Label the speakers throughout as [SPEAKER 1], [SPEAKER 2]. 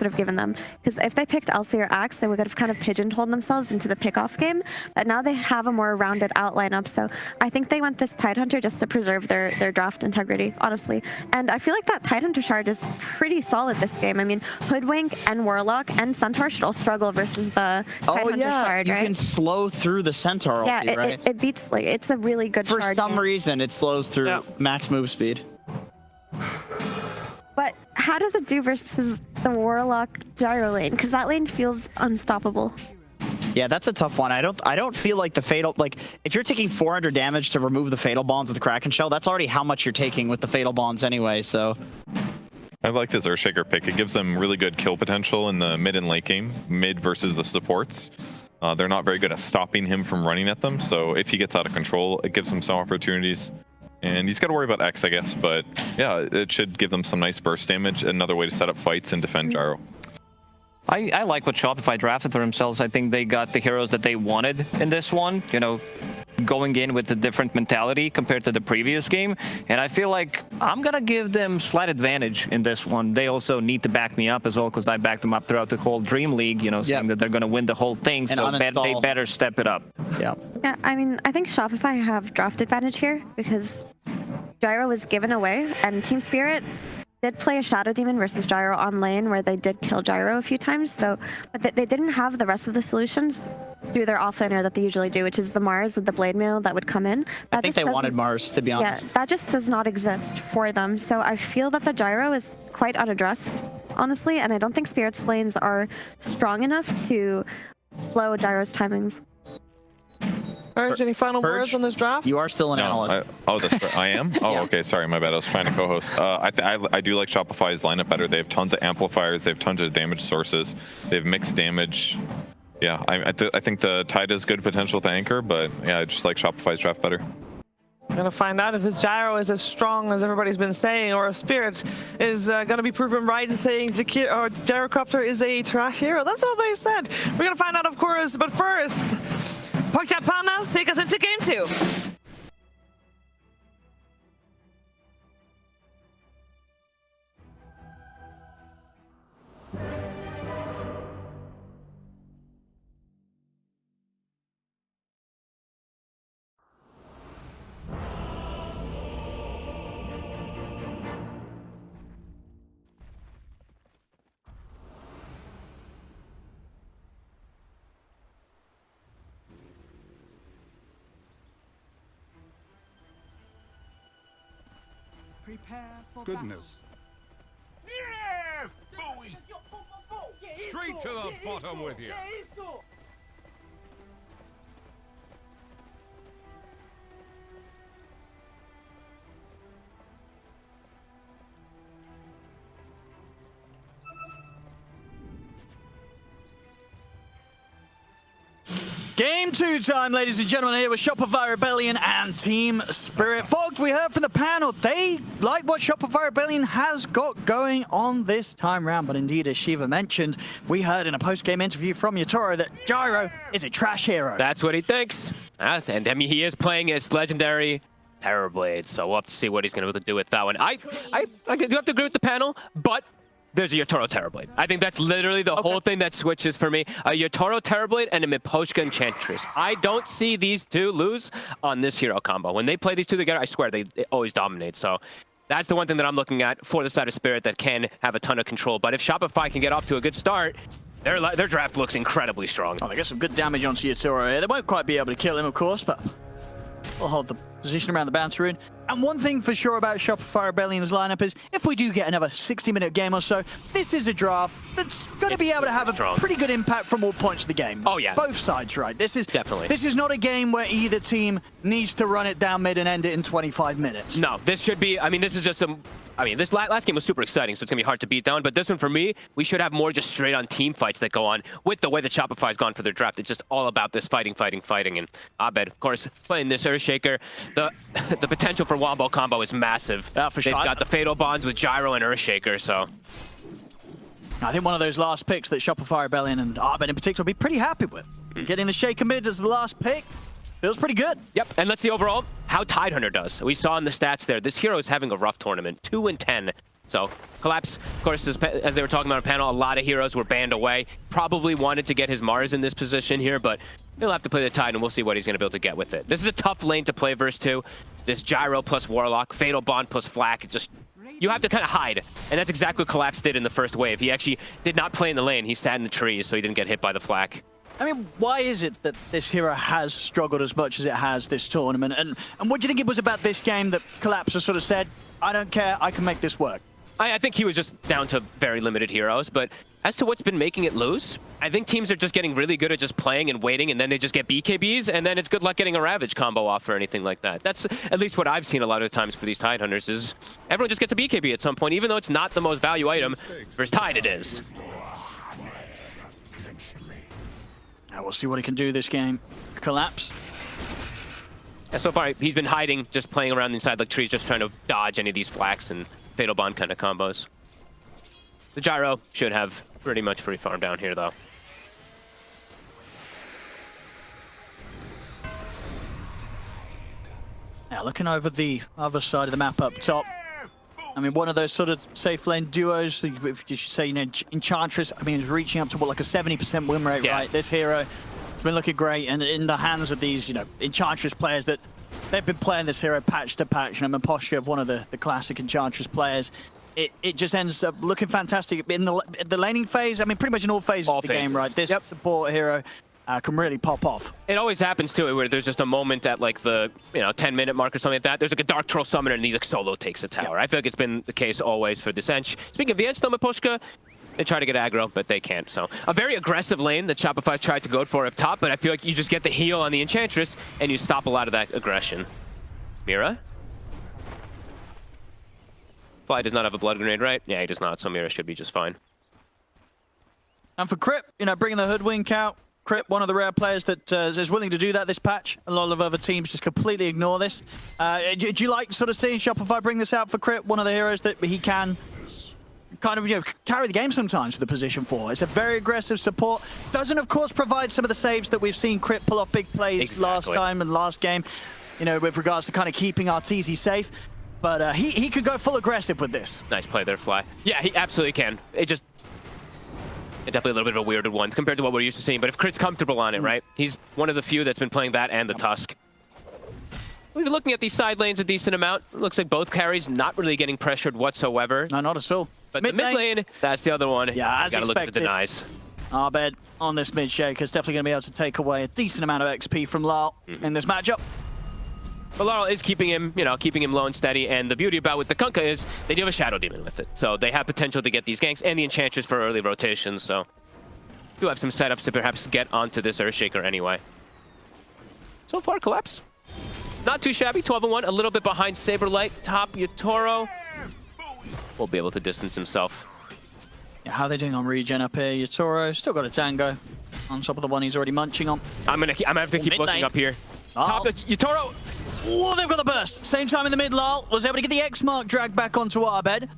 [SPEAKER 1] would have given them. Because if they picked Elsie or Axe, they would have kind of pigeonholed themselves into the pick-off game. But now they have a more rounded out lineup. So I think they went this Tidehunter just to preserve their draft integrity, honestly. And I feel like that Tidehunter shard is pretty solid this game. I mean, Hoodwink and Warlock and Centaur should all struggle versus the Tidehunter shard, right?
[SPEAKER 2] You can slow through the Centaur ulti, right?
[SPEAKER 1] It beats, like, it's a really good shard.
[SPEAKER 2] For some reason, it slows through max move speed.
[SPEAKER 1] But how does it do versus the Warlock gyro lane? Because that lane feels unstoppable.
[SPEAKER 2] Yeah, that's a tough one. I don't feel like the fatal, like if you're taking 400 damage to remove the fatal bonds with the Kraken Shell, that's already how much you're taking with the fatal bonds anyway. So
[SPEAKER 3] I like this Earthshaker pick. It gives them really good kill potential in the mid and late game, mid versus the supports. They're not very good at stopping him from running at them, so if he gets out of control, it gives him some opportunities. And he's got to worry about X, I guess, but yeah, it should give them some nice burst damage, another way to set up fights and defend gyro.
[SPEAKER 4] I like what Shopify drafted for themselves. I think they got the heroes that they wanted in this one, you know, going in with a different mentality compared to the previous game. And I feel like I'm going to give them slight advantage in this one. They also need to back me up as well, because I backed them up throughout the whole Dream League, you know, saying that they're going to win the whole thing. And so they better step it up.
[SPEAKER 1] Yeah, I mean, I think Shopify have draft advantage here because gyro was given away, and Team Spirit did play a Shadow Demon versus gyro on lane where they did kill gyro a few times. So, but they didn't have the rest of the solutions through their offlaner that they usually do, which is the Mars with the blade mail that would come in.
[SPEAKER 2] I think they wanted Mars, to be honest.
[SPEAKER 1] Yeah, that just does not exist for them. So I feel that the gyro is quite unaddressed, honestly, and I don't think Spirit's lanes are strong enough to slow gyro's timings.
[SPEAKER 5] Urge, any final words on this draft?
[SPEAKER 2] You are still an analyst.
[SPEAKER 3] I am? Oh, yeah. Okay, sorry, my bad. I was trying to co-host. I do like Shopify's lineup better. They have tons of amplifiers. They have tons of damage sources. They have mixed damage. Yeah, I think the Tide has good potential to anchor, but yeah, I just like Shopify's draft better.
[SPEAKER 5] We're going to find out if this gyro is as strong as everybody's been saying, or if Spirit is going to be proven right in saying Gyrocopter is a trash hero. That's what they said. We're going to find out, of course, but first, PuckChat Partners take us into Game 2.
[SPEAKER 6] Prepare for
[SPEAKER 7] goodness.
[SPEAKER 8] Yeah! Bowie! Straight to the bottom with you!
[SPEAKER 2] Game 2 time, ladies and gentlemen, here with Shopify Rebellion and Team Spirit. Folks, we heard from the panel, they like what Shopify Rebellion has got going on this time round. But indeed, as Shiva mentioned, we heard in a post-game interview from Yatoro that gyro is a trash hero.
[SPEAKER 9] That's what he thinks. And I mean, he is playing his legendary Terrorblade, so we'll have to see what he's going to be able to do with that one. I do have to agree with the panel, but there's a Yatoro Terrorblade. I think that's literally the whole thing that switches for me. A Yatoro Terrorblade and a Miposhka Enchantress. I don't see these two lose on this hero combo. When they play these two together, I swear, they always dominate. So that's the one thing that I'm looking at for the side of Spirit that can have a ton of control. But if Shopify can get off to a good start, their draft looks incredibly strong.
[SPEAKER 2] Oh, they get some good damage onto Yatoro here. They won't quite be able to kill him, of course, but we'll hold the position around the bounce rune. And one thing for sure about Shopify Rebellion's lineup is if we do get another 60-minute game or so, this is a draft that's going to be able to have a pretty good impact from all points of the game.
[SPEAKER 9] Oh, yeah.
[SPEAKER 2] Both sides, right? This is
[SPEAKER 9] definitely.
[SPEAKER 2] This is not a game where either team needs to run it down mid and end it in 25 minutes.
[SPEAKER 9] No, this should be, I mean, this is just a, I mean, this last game was super exciting, so it's going to be hard to beat down. But this one, for me, we should have more just straight-on team fights that go on with the way that Shopify's gone for their draft. It's just all about this fighting. And Abed, of course, playing this Earthshaker. The potential for Wombo combo is massive.
[SPEAKER 2] For sure.
[SPEAKER 9] They've got the fatal bonds with Gyro and Earthshaker, so.
[SPEAKER 2] I think one of those last picks that Shopify Rebellion and Abed in particular will be pretty happy with. Getting the Shaker mid as the last pick feels pretty good.
[SPEAKER 9] Yep, and let's see overall how Tidehunter does. We saw in the stats there, this hero is having a rough tournament, 2-10. So Collapse, of course, as they were talking about on panel, a lot of heroes were banned away. Probably wanted to get his Mars in this position here, but he'll have to play the Tide, and we'll see what he's going to be able to get with it. This is a tough lane to play versus 2. This Gyro plus Warlock, Fatal Bond plus Flak, just you have to kind of hide. And that's exactly what Collapse did in the first wave. He actually did not play in the lane. He sat in the trees, so he didn't get hit by the Flak.
[SPEAKER 2] I mean, why is it that this hero has struggled as much as it has this tournament? And what do you think it was about this game that Collapse has sort of said, I don't care, I can make this work?
[SPEAKER 9] I think he was just down to very limited heroes, but as to what's been making it lose, I think teams are just getting really good at just playing and waiting, and then they just get BKBs, and then it's good luck getting a Ravage combo off or anything like that. That's at least what I've seen a lot of the times for these Tide Hunters, is everyone just gets a BKB at some point, even though it's not the most value item. Versus Tide it is.
[SPEAKER 2] Now we'll see what he can do this game. Collapse.
[SPEAKER 9] Yeah, so far, he's been hiding, just playing around inside like trees, just trying to dodge any of these Flaks and Fatal Bond kind of combos. The Gyro should have pretty much free farm down here, though.
[SPEAKER 2] Now looking over the other side of the map up top. I mean, one of those sort of safe lane duos, if you should say, you know, Enchantress, I mean, is reaching up to what, like a 70% win rate,
[SPEAKER 9] Yeah.
[SPEAKER 2] right? This hero has been looking great, and in the hands of these, you know, Enchantress players that they've been playing this hero patch to patch. You know, Miposhka, one of the classic Enchantress players, it just ends up looking fantastic in the laning phase. I mean, pretty much in all phases of the game, right? This support hero can really pop off.
[SPEAKER 9] It always happens too, where there's just a moment at like the 10-minute mark or something like that. There's like a Dark Troll summoner and he like solo takes a tower. I feel like it's been the case always for this Ench. Speaking of the Ench, though, Miposhka, they try to get aggro, but they can't. So a very aggressive lane that Shopify's tried to go for up top, but I feel like you just get the heal on the Enchantress and you stop a lot of that aggression. Mira? Fly does not have a blood grenade, right? Yeah, he does not, so Mira should be just fine.
[SPEAKER 2] And for Crip, you know, bringing the Hoodwink out, Crip, one of the rare players that is willing to do that this patch. A lot of other teams just completely ignore this. Do you like sort of seeing Shopify bring this out for Crip, one of the heroes that he can kind of, you know, carry the game sometimes with the position 4? It's a very aggressive support. Doesn't, of course, provide some of the saves that we've seen Crip pull off big plays last time and last game, you know, with regards to kind of keeping Arteezy safe. But he could go full aggressive with this.
[SPEAKER 9] Nice play there, Fly. Yeah, he absolutely can. It's definitely a little bit of a weird one compared to what we're used to seeing, but if Crit's comfortable on it, right? He's one of the few that's been playing that and the Tusk. We've been looking at these side lanes a decent amount. It looks like both carries not really getting pressured whatsoever.
[SPEAKER 2] No, not at all.
[SPEAKER 9] But the mid lane, that's the other one.
[SPEAKER 2] Yeah, as
[SPEAKER 9] gotta look at the denies.
[SPEAKER 2] Abed on this mid shaker is definitely going to be able to take away a decent amount of XP from Larl in this matchup.
[SPEAKER 9] But Larl is keeping him, keeping him low and steady, and the beauty about with the Kunkka is they do have a Shadow Demon with it. So they have potential to get these ganks and the Enchantress for early rotations, so do have some setups to perhaps get onto this Earthshaker anyway. So far, Collapse. Not too shabby, 12-1, a little bit behind SabeRLight. Top Yatoro will be able to distance himself.
[SPEAKER 2] Yeah, how are they doing on regen up here? Yatoro still got a tango on top of the one he's already munching on.
[SPEAKER 9] I'm gonna have to keep looking up here. Top Yatoro.
[SPEAKER 2] Oh, they've got the burst. Same time in the mid, Larl was able to get the X mark dragged back onto Abed.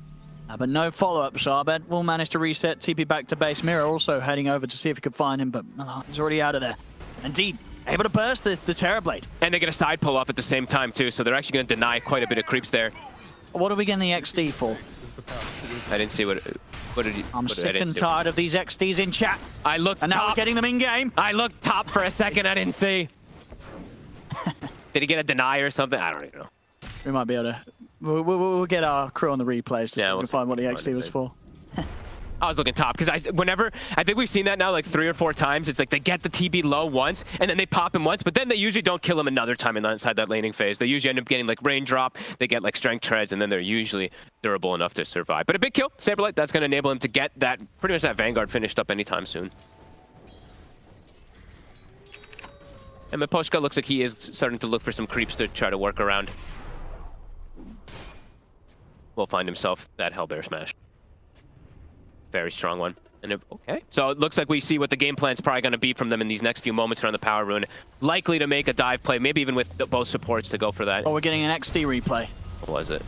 [SPEAKER 2] But no follow-up, so Abed will manage to reset, TP back to base. Mira also heading over to see if he could find him, but he's already out of there. Indeed, able to burst the Terrorblade.
[SPEAKER 9] And they get a side pull off at the same time too, so they're actually going to deny quite a bit of creeps there.
[SPEAKER 2] What are we getting the XD for?
[SPEAKER 9] I didn't see what did he...
[SPEAKER 2] I'm sick and tired of these XDs in chat.
[SPEAKER 9] I looked
[SPEAKER 2] and now
[SPEAKER 9] top.
[SPEAKER 2] we're getting them in-game.
[SPEAKER 9] I looked top for a second, I didn't see. Did he get a deny or something? I don't even know.
[SPEAKER 2] We might be able to... We'll get our crew on the replays to find what the XD was for.
[SPEAKER 9] I was looking top, because I think we've seen that now like 3 or 4 times. It's like they get the TB low once, and then they pop him once, but then they usually don't kill him another time inside that laning phase. They usually end up getting like raindrop, they get like strength treads, and then they're usually durable enough to survive. But a big kill, SabeRLight, that's going to enable him to get that, pretty much that Vanguard finished up anytime soon. And Miposhka looks like he is starting to look for some creeps to try to work around. Will find himself that Hellbear Smash. Very strong one. And okay. So it looks like we see what the game plan's probably going to be from them in these next few moments around the Power Rune. Likely to make a dive play, maybe even with both supports to go for that.
[SPEAKER 2] Oh, we're getting an XD replay.
[SPEAKER 9] What was it?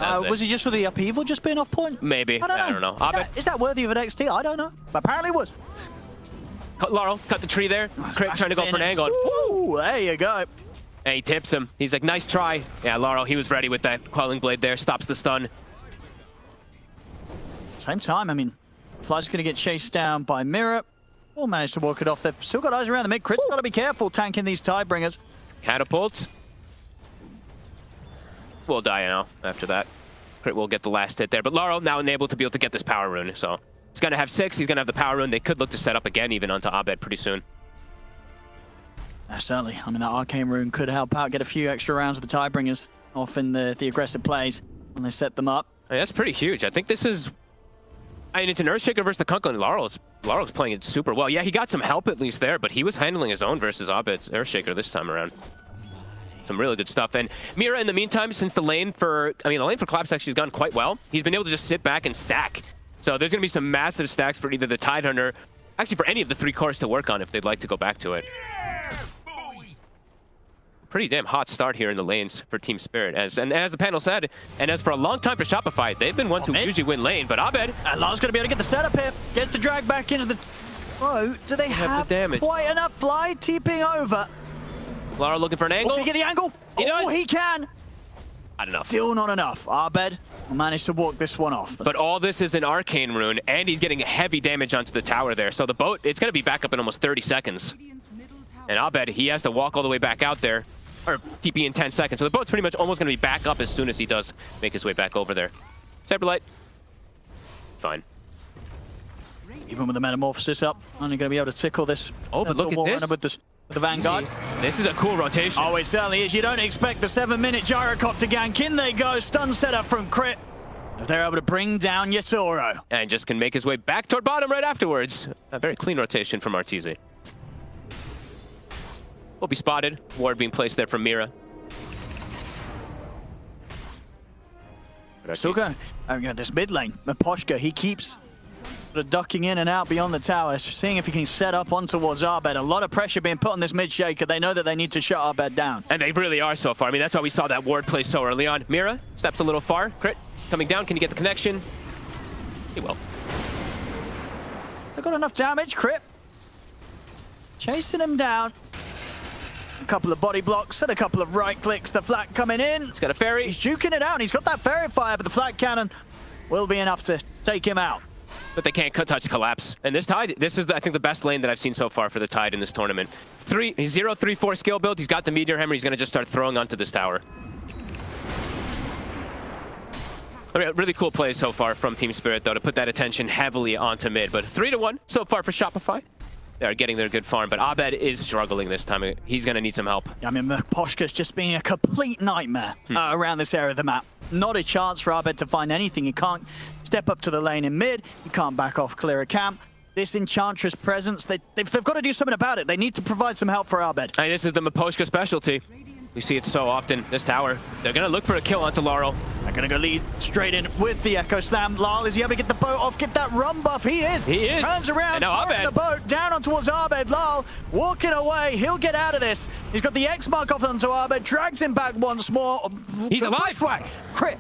[SPEAKER 2] Was he just for the upheaval just being off point?
[SPEAKER 9] Maybe. I don't know.
[SPEAKER 2] Is that worthy of an XD? I don't know. But apparently it was.
[SPEAKER 9] Larl, cut the tree there. Crit trying to go for an angle.
[SPEAKER 2] Ooh, there you go.
[SPEAKER 9] And he tips him. He's like, nice try. Yeah, Larl, he was ready with that Quelling Blade there. Stops the stun.
[SPEAKER 2] Same time, I mean, Fly's going to get chased down by Mira. Will manage to walk it off. They've still got eyes around the mid. Crit's got to be careful tanking these Tidebringers.
[SPEAKER 9] Catapult. Will die now after that. Crit will get the last hit there. But Larl now enabled to be able to get this power rune. So he's going to have 6. He's going to have the power rune. They could look to set up again even onto Abed pretty soon.
[SPEAKER 2] Certainly. I mean, that Arcane Rune could help out, get a few extra rounds of the Tidebringers off in the aggressive plays when they set them up.
[SPEAKER 9] I mean, that's pretty huge. I think this is... I mean, it's an Earthshaker versus the Kunkka, and Larl's playing it super well. Yeah, he got some help at least there, but he was handling his own versus Abed's Earthshaker this time around. Some really good stuff. And Mira, in the meantime, since the lane for... I mean, the lane for Collapse actually has gone quite well. He's been able to just sit back and stack. So there's going to be some massive stacks for either the Tidehunter, actually for any of the 3 cores to work on if they'd like to go back to it. Pretty damn hot start here in the lanes for Team Spirit. As the panel said, and as for a long time for Shopify, they've been ones who usually win lane, but Abed...
[SPEAKER 2] Larl's going to be able to get the setup here. Gets the drag back into the... Oh, do they have
[SPEAKER 9] the damage.
[SPEAKER 2] Quite enough? Fly TPing over.
[SPEAKER 9] Larl looking for an angle.
[SPEAKER 2] Can he get the angle?
[SPEAKER 9] He does.
[SPEAKER 2] He can.
[SPEAKER 9] Not enough.
[SPEAKER 2] Still not enough. Abed will manage to walk this one off.
[SPEAKER 9] But all this is an Arcane Rune, and he's getting heavy damage onto the tower there. So the boat, it's going to be back up in almost 30 seconds. And Abed, he has to walk all the way back out there. Or TP in 10 seconds. So the boat's pretty much almost going to be back up as soon as he does make his way back over there. SabeRLight. Fine.
[SPEAKER 2] Even with the Metamorphosis up, only going to be able to tickle this.
[SPEAKER 9] Oh, but look at this.
[SPEAKER 2] With the Vanguard.
[SPEAKER 9] This is a cool rotation.
[SPEAKER 2] Oh, it certainly is. You don't expect the 7-minute gyrocopter gank. In they go. Stun setup from Crit. As they're able to bring down Yatoro.
[SPEAKER 9] And just can make his way back toward bottom right afterwards. A very clean rotation from Arteezy. Will be spotted. Ward being placed there from Mira.
[SPEAKER 2] Still going. This mid lane, Miposhka, he keeps sort of ducking in and out beyond the tower, seeing if he can set up on towards Abed. A lot of pressure being put on this mid shaker. They know that they need to shut Abed down.
[SPEAKER 9] And they really are so far. I mean, that's why we saw that Ward play so early on. Mira steps a little far. Crit coming down. Can he get the connection? He will.
[SPEAKER 2] They got enough damage. Crit chasing him down. A couple of body blocks and a couple of right clicks. The flak coming in.
[SPEAKER 9] He's got a ferry.
[SPEAKER 2] He's juking it out. He's got that fairy fire, but the flak cannon will be enough to take him out.
[SPEAKER 9] But they can't touch Collapse. And this Tide, this is, I think, the best lane that I've seen so far for the Tide in this tournament. 0-3-4 skill build. He's got the Meteor Hammer. He's going to just start throwing onto this tower. Really cool play so far from Team Spirit, though, to put that attention heavily onto mid. But 3-1 so far for Shopify. They are getting their good farm, but Abed is struggling this time. He's going to need some help.
[SPEAKER 2] I mean, Miposhka's just being a complete nightmare around this area of the map. Not a chance for Abed to find anything. He can't step up to the lane in mid. He can't back off, clear a camp. This Enchantress presence, they've got to do something about it. They need to provide some help for Abed.
[SPEAKER 9] And this is the Miposhka specialty. We see it so often, this tower. They're going to look for a kill onto Larl.
[SPEAKER 2] They're going to go lead straight in with the Echo Slam. Larl, is he able to get the boat off, get that run buff? He is.
[SPEAKER 9] He is.
[SPEAKER 2] Turns around, throwing the boat down on towards Abed. Larl walking away. He'll get out of this. He's got the X mark off onto Abed, drags him back once more.
[SPEAKER 9] He's alive.
[SPEAKER 2] Crit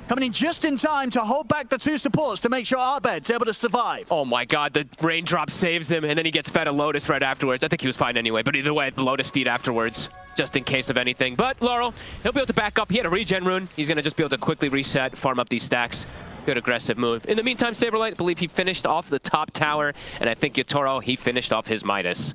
[SPEAKER 2] coming in just in time to hold back the 2 supports to make sure Abed's able to survive.
[SPEAKER 9] Oh my god, the raindrop saves him, and then he gets fed a Lotus right afterwards. I think he was fine anyway, but either way, the Lotus feed afterwards, just in case of anything. But Larl, he'll be able to back up. He had a regen rune. He's going to just be able to quickly reset, farm up these stacks. Good aggressive move. In the meantime, SabeRLight, I believe he finished off the top tower, and I think Yatoro, he finished off his Midas.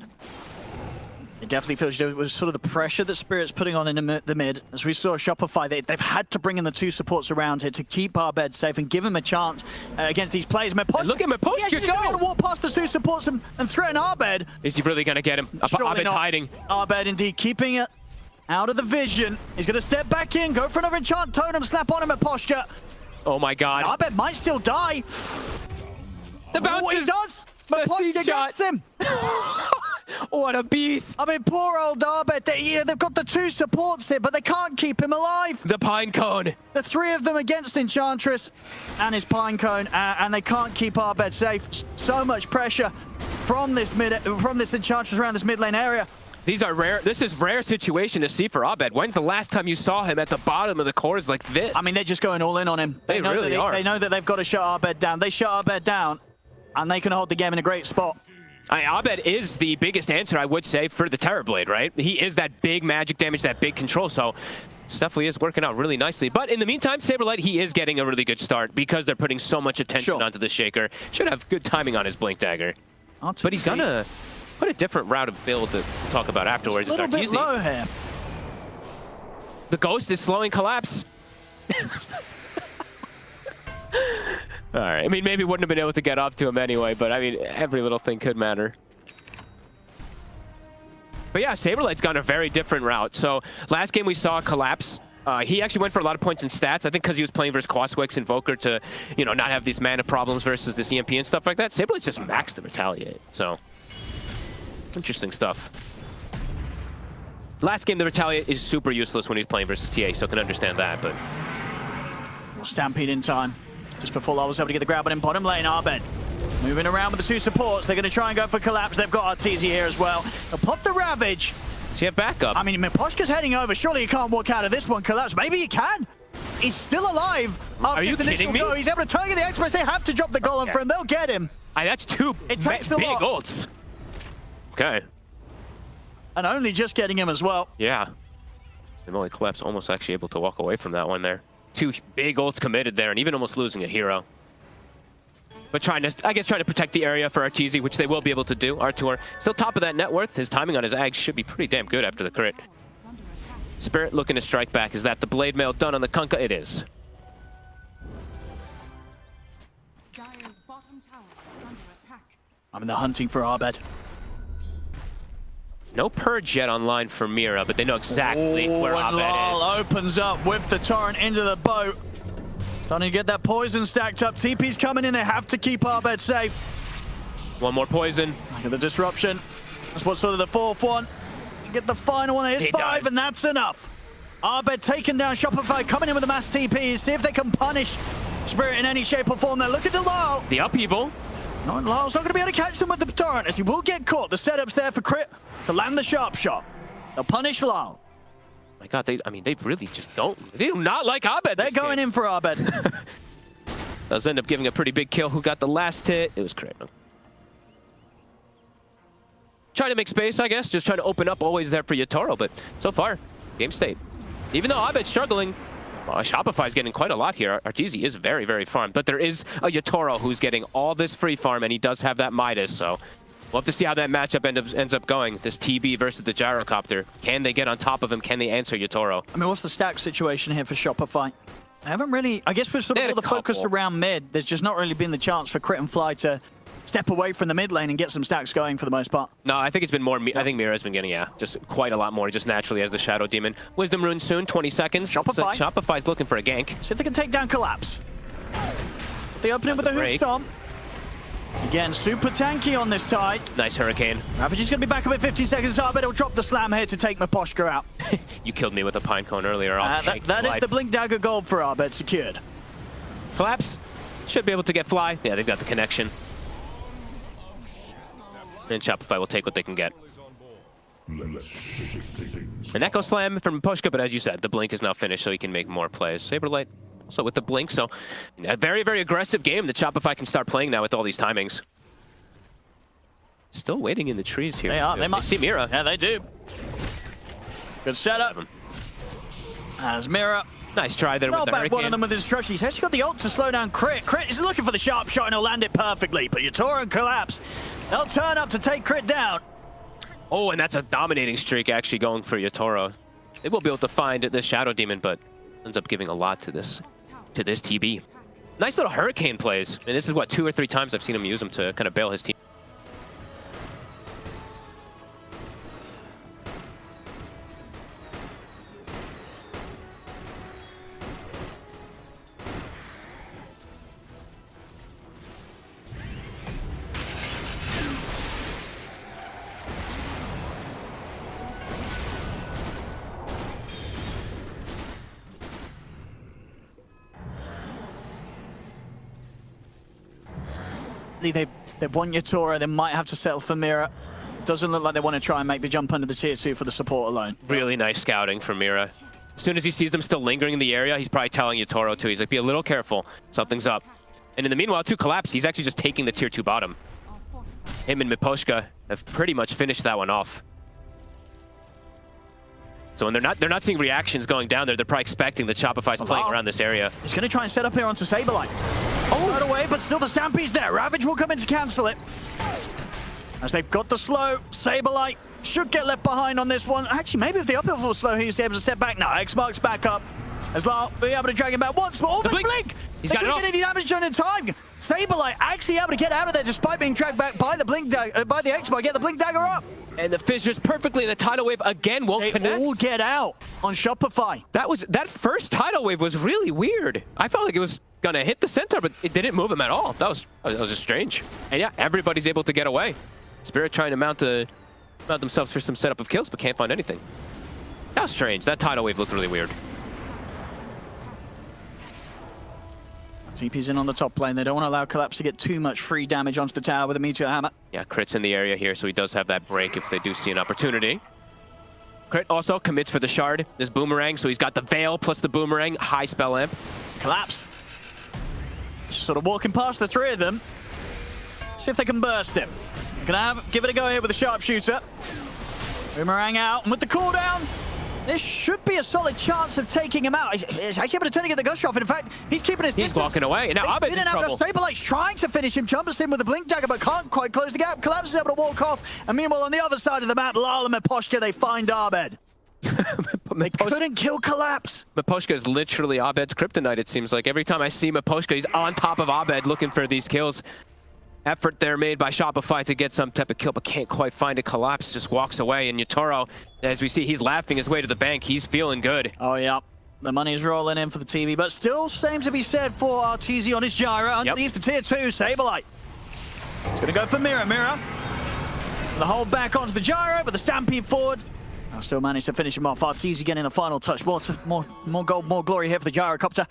[SPEAKER 2] It definitely feels it was sort of the pressure that Spirit's putting on in the mid. As we saw Shopify, they've had to bring in the 2 supports around here to keep Abed safe and give him a chance against these players.
[SPEAKER 9] Look at Miposhka
[SPEAKER 2] He's going to walk past the 2 supports and threaten Abed.
[SPEAKER 9] Is he really going to get him? Abed's hiding.
[SPEAKER 2] Abed indeed keeping it out of the vision. He's going to step back in, go for another enchant totem, slap on him at Miposhka.
[SPEAKER 9] Oh my god.
[SPEAKER 2] Abed might still die.
[SPEAKER 9] The bounce
[SPEAKER 2] he does. Miposhka gets him.
[SPEAKER 9] What a beast.
[SPEAKER 2] I mean, poor old Abed. They've got the 2 supports here, but they can't keep him alive.
[SPEAKER 9] The Pine Cone.
[SPEAKER 2] The 3 of them against Enchantress and his Pine Cone, and they can't keep Abed safe. So much pressure from this Enchantress around this mid lane area.
[SPEAKER 9] These are rare. This is rare situation to see for Abed. When's the last time you saw him at the bottom of the cores like this?
[SPEAKER 2] I mean, they're just going all in on him.
[SPEAKER 9] They really are.
[SPEAKER 2] They know that they've got to shut Abed down. They shut Abed down, and they can hold the game in a great spot.
[SPEAKER 9] Abed is the biggest answer, I would say, for the Terrorblade, right? He is that big magic damage, that big control. So This definitely is working out really nicely. But in the meantime, SabeRLight, he is getting a really good start because they're putting so much attention onto the Shaker. Should have good timing on his Blink Dagger. But he's gonna put a different route of build that we'll talk about afterwards.
[SPEAKER 2] It's a little bit low here.
[SPEAKER 9] The Ghost is slowing Collapse. All right. I mean, maybe wouldn't have been able to get up to him anyway, but I mean, every little thing could matter. But yeah, SabeRLight's gone a very different route. So last game we saw Collapse. He actually went for a lot of points in stats. I think because he was playing versus Quaswix and Voker to, you know, not have these mana problems versus this EMP and stuff like that. SabeRLight's just maxed the Retaliate. So interesting stuff. Last game, the Retaliate is super useless when he's playing versus TA, so I can understand that, but...
[SPEAKER 2] Stampede in time. Just before Larl was able to get the grab on in bottom lane, Abed moving around with the two supports. They're going to try and go for Collapse. They've got Arteezy here as well. They'll pop the Ravage.
[SPEAKER 9] Does he have backup?
[SPEAKER 2] I mean, Miposhka's heading over. Surely he can't walk out of this one. Collapse. Maybe he can. He's still alive.
[SPEAKER 9] Are you kidding me?
[SPEAKER 2] Go. He's able to target the Express. They have to drop the golem for him. They'll get him.
[SPEAKER 9] That's two
[SPEAKER 2] big
[SPEAKER 9] ults. Okay.
[SPEAKER 2] And only just getting him as well.
[SPEAKER 9] Yeah. And only Collapse almost actually able to walk away from that one there. Two big ults committed there, and even almost losing a hero. But trying to protect the area for Arteezy, which they will be able to do. Artur still top of that net worth. His timing on his Ags should be pretty damn good after the crit. Spirit looking to strike back. Is that the blade mail done on the Kunkka? It is.
[SPEAKER 6] Dire's bottom tower is under attack.
[SPEAKER 2] I mean, they're hunting for Abed.
[SPEAKER 9] No Purge yet online for Mira, but they know exactly where Abed
[SPEAKER 2] Larl
[SPEAKER 9] is.
[SPEAKER 2] opens up with the torrent into the boat. Starting to get that poison stacked up. TP's coming in. They have to keep Abed safe.
[SPEAKER 9] One more poison.
[SPEAKER 2] Look at the disruption. That's what's sort of the fourth one. Get the final one. It's 5, and that's enough. Abed taking down Shopify, coming in with the mass TPs. See if they can punish Spirit in any shape or form there. Look at the Larl.
[SPEAKER 9] The upheaval.
[SPEAKER 2] No, Larl's not going to be able to catch them with the torrent, as he will get caught. The setup's there for Crit to land the sharp shot. They'll punish Larl.
[SPEAKER 9] My God, they really just don't. They do not like Abed.
[SPEAKER 2] They're going in for Abed.
[SPEAKER 9] Does end up giving a pretty big kill. Who got the last hit? It was Crit. Trying to make space, I guess. Just trying to open up. Always there for Yatoro, but so far, game state. Even though Abed's struggling, Shopify's getting quite a lot here. Arteezy is very, very farmed, but there is a Yatoro who's getting all this free farm, and he does have that Midas, so we'll have to see how that matchup ends up going. This TB versus the Gyrocopter. Can they get on top of him? Can they answer Yatoro?
[SPEAKER 2] I mean, what's the stack situation here for Shopify? I haven't really... I guess we've sort of all the focus around mid. There's just not really been the chance for Crit and Fly to step away from the mid lane and get some stacks going for the most part.
[SPEAKER 9] No, I think it's been more... I think Mira's been getting, just quite a lot more, just naturally as the Shadow Demon. Wisdom Rune soon, 20 seconds.
[SPEAKER 2] Shopify.
[SPEAKER 9] So Shopify's looking for a gank.
[SPEAKER 2] See if they can take down Collapse. They open it with a Hoof Stomp. Again, super tanky on this tide.
[SPEAKER 9] Nice Hurricane.
[SPEAKER 2] Ravage is going to be back up in 50 seconds. Abed will drop the slam here to take Miposhka out.
[SPEAKER 9] You killed me with a Pine Cone earlier.
[SPEAKER 2] That is the Blink Dagger gold for Abed secured.
[SPEAKER 9] Collapse. Should be able to get Fly. Yeah, they've got the connection. And Shopify will take what they can get. An Echo Slam from Miposhka, but as you said, the Blink is now finished, so he can make more plays. SabeRLight also with the Blink, so a very, very aggressive game that Shopify can start playing now with all these timings. Still waiting in the trees here.
[SPEAKER 2] They are. They might
[SPEAKER 9] see Mira.
[SPEAKER 2] Yeah, they do. Good setup. As Mira.
[SPEAKER 9] Nice try there with the Hurricane.
[SPEAKER 2] One of them with his destruction. He's actually got the ult to slow down Crit. Crit is looking for the sharp shot and he'll land it perfectly. But Yatoro and Collapse, they'll turn up to take Crit down.
[SPEAKER 9] Oh, and that's a dominating streak actually going for Yatoro. They will be able to find this Shadow Demon, but ends up giving a lot to this TB. Nice little Hurricane plays. And this is what, 2 or 3 times I've seen him use them to kind of bail his team.
[SPEAKER 2] They want Yatoro, they might have to settle for Mira. Doesn't look like they want to try and make the jump under the tier 2 for the support alone.
[SPEAKER 9] Really nice scouting from Mira. As soon as he sees them still lingering in the area, he's probably telling Yatoro too. He's like, be a little careful, something's up. And in the meanwhile, to Collapse, he's actually just taking the tier 2 bottom. Him and Miposhka have pretty much finished that one off. So when they're not seeing reactions going down there, they're probably expecting that Shopify's playing around this area.
[SPEAKER 2] He's going to try and set up here onto SabeRLight. Oh, right away, but still the Stampede's there. Ravage will come in to cancel it. As they've got the slow, SabeRLight should get left behind on this one. Actually, maybe if the uphill was slow, he's able to step back. No, X-Mark's back up. As Larl will be able to drag him back once more. Oh, the blink!
[SPEAKER 9] He's got it off.
[SPEAKER 2] Get any damage done in time. SabeRLight actually able to get out of there despite being dragged back by the blink by the X-Mark. Get the blink dagger up.
[SPEAKER 9] And the fissures perfectly. The tidal wave again won't connect.
[SPEAKER 2] All get out on Shopify.
[SPEAKER 9] That first tidal wave was really weird. I felt like it was gonna hit the center, but it didn't move him at all. That was just strange. And yeah, everybody's able to get away. Spirit trying to mount themselves for some setup of kills, but can't find anything. That was strange. That tidal wave looked really weird.
[SPEAKER 2] TP's in on the top lane. They don't want to allow Collapse to get too much free damage onto the tower with a Meteor Hammer.
[SPEAKER 9] Yeah, Crit's in the area here, so he does have that break if they do see an opportunity. Crit also commits for the shard. This boomerang, so he's got the Veil plus the boomerang. High spell amp.
[SPEAKER 2] Collapse. Just sort of walking past the three of them. See if they can burst him. They're gonna give it a go here with the sharpshooter. Boomerang out, and with the cooldown, this should be a solid chance of taking him out. He's actually able to turn and get the gush off. In fact, he's keeping his distance.
[SPEAKER 9] He's walking away, and now Abed's in trouble.
[SPEAKER 2] SabeRLight's trying to finish him, jumps in with a blink dagger, but can't quite close the gap. Collapse is able to walk off, and meanwhile on the other side of the map, Larl and Miposhka, they find Abed. They couldn't kill Collapse.
[SPEAKER 9] Miposhka is literally Abed's kryptonite, it seems like. Every time I see Miposhka, he's on top of Abed looking for these kills. Effort there made by Shopify to get some type of kill, but can't quite find a. Collapse, just walks away. And Yatoro, as we see, he's laughing his way to the bank. He's feeling good.
[SPEAKER 2] Oh, yeah. The money's rolling in for the TV, but still same to be said for Arteezy on his gyro. Underneath the tier 2, SabeRLight. He's going to go for Mira. Mira. The hold back onto the gyro, but the Stampede forward. I'll still manage to finish him off. Arteezy getting the final touch. More gold, more glory here for the gyrocopter.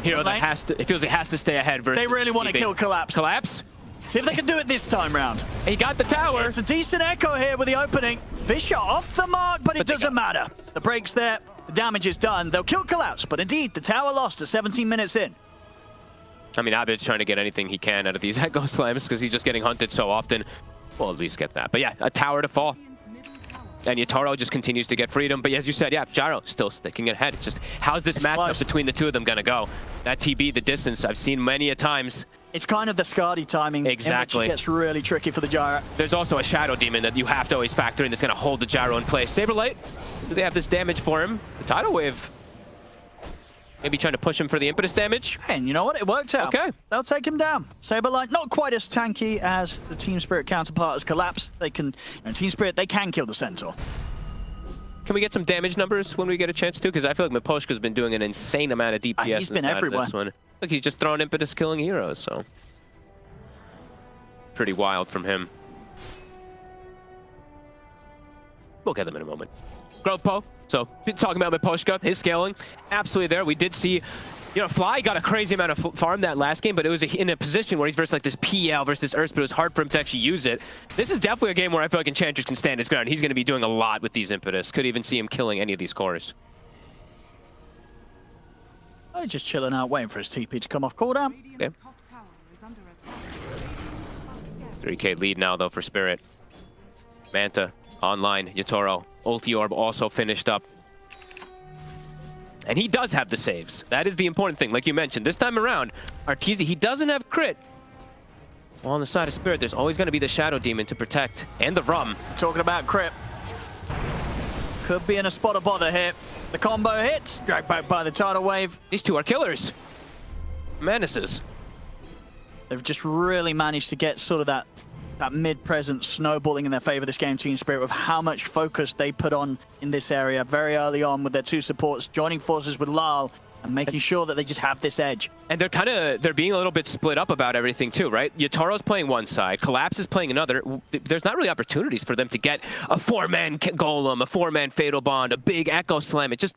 [SPEAKER 9] Hero that has to, it feels it has to stay ahead versus
[SPEAKER 2] they really want to kill Collapse.
[SPEAKER 9] Collapse?
[SPEAKER 2] See if they can do it this time round.
[SPEAKER 9] He got the tower.
[SPEAKER 2] It's a decent echo here with the opening. Visha off the mark, but it doesn't matter. The break's there, the damage is done. They'll kill Collapse, but indeed, the tower lost at 17 minutes in.
[SPEAKER 9] I mean, Abed's trying to get anything he can out of these echo slams because he's just getting hunted so often. We'll at least get that. But yeah, a tower to fall. And Yatoro just continues to get freedom. But as you said, yeah, Gyro still sticking ahead. It's just, how's this matchup between the two of them going to go? That TB, the distance, I've seen many a times.
[SPEAKER 2] It's kind of the Skadi timing.
[SPEAKER 9] Exactly.
[SPEAKER 2] It gets really tricky for the Gyro.
[SPEAKER 9] There's also a Shadow Demon that you have to always factor in that's going to hold the Gyro in place. SabeRLight, do they have this damage for him? The Tidal Wave. Maybe trying to push him for the impetus damage.
[SPEAKER 2] And you know what? It worked out.
[SPEAKER 9] Okay.
[SPEAKER 2] They'll take him down. SabeRLight, not quite as tanky as the Team Spirit counterpart as Collapse. They can, Team Spirit, they can kill the Centaur.
[SPEAKER 9] Can we get some damage numbers when we get a chance to? Because I feel like Miposhka's been doing an insane amount of DPS.
[SPEAKER 2] He's been everywhere.
[SPEAKER 9] This one. Look, he's just throwing impetus killing heroes, so. Pretty wild from him. We'll get them in a moment. Growth Po. So, talking about Miposhka, his scaling, absolutely there. We did see, Fly got a crazy amount of farm that last game, but it was in a position where he's versus like this PL versus Earth, but it was hard for him to actually use it. This is definitely a game where I feel like Enchantress can stand his ground. He's going to be doing a lot with these impetus. Could even see him killing any of these cores.
[SPEAKER 2] Oh, just chilling out, waiting for his TP to come off cooldown.
[SPEAKER 9] Okay. 3K lead now, though, for Spirit. Manta, online, Yatoro. Ulti Orb also finished up. And he does have the saves. That is the important thing. Like you mentioned, this time around, Arteezy, he doesn't have crit. Well, on the side of Spirit, there's always going to be the Shadow Demon to protect. And the Rum.
[SPEAKER 2] Talking about crit. Could be in a spot of bother here. The combo hits, dragged back by the tidal wave.
[SPEAKER 9] These two are killers. Menaces.
[SPEAKER 2] They've just really managed to get sort of that mid-present snowballing in their favor, this game, Team Spirit, with how much focus they put on in this area very early on with their two supports, joining forces with Larl and making sure that they just have this edge.
[SPEAKER 9] And they're being a little bit split up about everything too, right? Yatoro's playing one side, Collapse is playing another. There's not really opportunities for them to get a 4-man Golem, a 4-man Fatal Bond, a big Echo Slam. It just